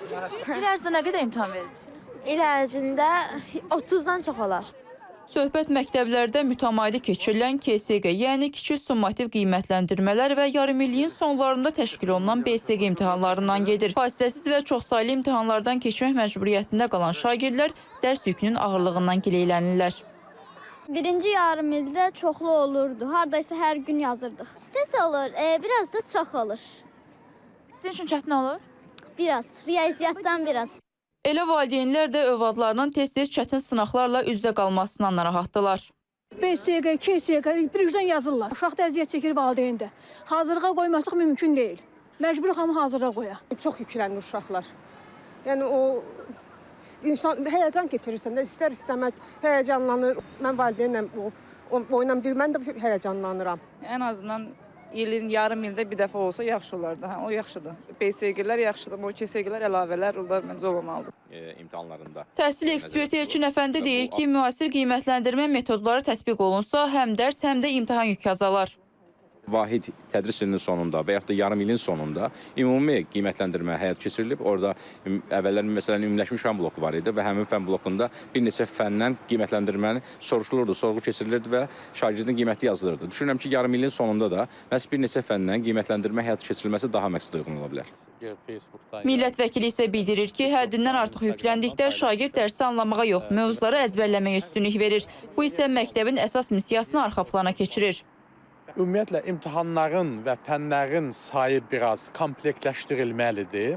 İl ərzində nə qədər imtahan verirsiniz? İl ərzində 30-dan çox olar. Söhbət məktəblərdə mütəmadi keçirilən KSQ, yəni kiçik summativ qiymətləndirmələr və yarımilliyin sonlarında təşkil olunan BSQ imtahanlarından gedir. Fasiləsiz və çoxsaylı imtahanlardan keçmək məcburiyyətində qalan şagirdlər dərs yükünün ağırlığından gileylənirlər. Birinci yarım ildə çoxlu olurdu. Hardaysa hər gün yazırdıq. Stres olur, biraz da çox olur. Sizin üçün çətin olur? Biraz, riyaziyyatdan biraz. Elə valideynlər də övladlarının tez-tez çətin sınaqlarla üzdə qalmasından narahatdılar. BSQ, KSQ bir üzdən yazırlar. Uşaq da əziyyət çəkir valideyndə. Hazırlığa qoymasaq mümkün deyil. Məcbur hamı hazırlığa qoya. Çox yüklənir uşaqlar. Yəni o insan həyəcan keçirirsən də istər-istəməz həyəcanlanır. Mən valideynlə oyla mən də həyəcanlanıram. Ən azından ilin yarım ildə bir dəfə olsa yaxşı olardı. O yaxşıdır. BSQ-lər yaxşıdır, o KSQ-lər əlavələr onlar məncə olmalıdır. İmtahanlarında. Təhsil eksperti Elçin Əfəndi deyir ki, müasir qiymətləndirmə metodları tətbiq olunsa, həm dərs, həm də imtahan yükü azalar. Vahid tədris ilinin sonunda və yaxud da yarım ilin sonunda ümumi qiymətləndirmə həyat keçirilib. Orada əvvəllər məsələn ümumiləşmiş fən bloku var idi və həmin fən blokunda bir neçə fəndən qiymətləndirməni soruşulurdu, sorğu keçirilirdi və şagirdin qiyməti yazılırdı. Düşünürəm ki, yarım ilin sonunda da məhz bir neçə fəndən qiymətləndirmə həyat keçirilməsi daha məqsəd uyğun ola bilər. Millət vəkili isə bildirir ki, həddindən artıq yükləndikdə şagird dərsi anlamağa yox, mövzuları əzbərləməyə üstünlük verir. Bu isə məktəbin əsas missiyasını arxa plana keçirir. Ümumiyyətlə, imtahanların və fənlərin sayı biraz komplektləşdirilməlidir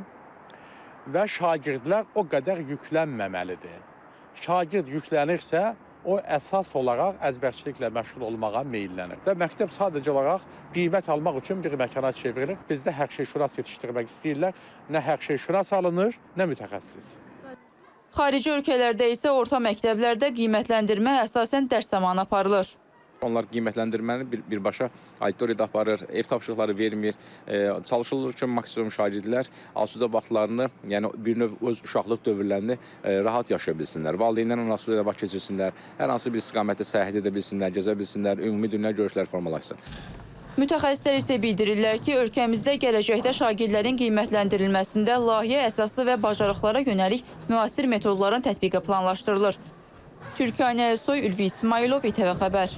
və şagirdlər o qədər yüklənməməlidir. Şagird yüklənirsə, o əsas olaraq əzbərçiliklə məşğul olmağa meyllənir. Və məktəb sadəcə olaraq qiymət almaq üçün bir məkana çevrilir. Bizdə hər şey şüras yetişdirmək istəyirlər. Nə hər şey şüras alınır, nə mütəxəssis. Xarici ölkələrdə isə orta məktəblərdə qiymətləndirmə əsasən dərs zamanı aparılır. Onlar qiymətləndirməni birbaşa auditoriyada aparır, ev tapşırıqları vermir. Çalışılır ki, maksimum şagirdlər asudə vaxtlarını, yəni bir növ öz uşaqlıq dövrlərini rahat yaşaya bilsinlər. Valideynlərlə asudə vaxt keçirsinlər, hər hansı bir istiqamətdə səyahət edə bilsinlər, gəzə bilsinlər, ümumi dünya görüşləri formalaşsın. Mütəxəssislər isə bildirirlər ki, ölkəmizdə gələcəkdə şagirdlərin qiymətləndirilməsində layihə əsaslı və bacarıqlara yönəlik müasir metodların tətbiqi planlaşdırılır. Türkanə Elsoy, Ülvi İsmailov, İTV Xəbər.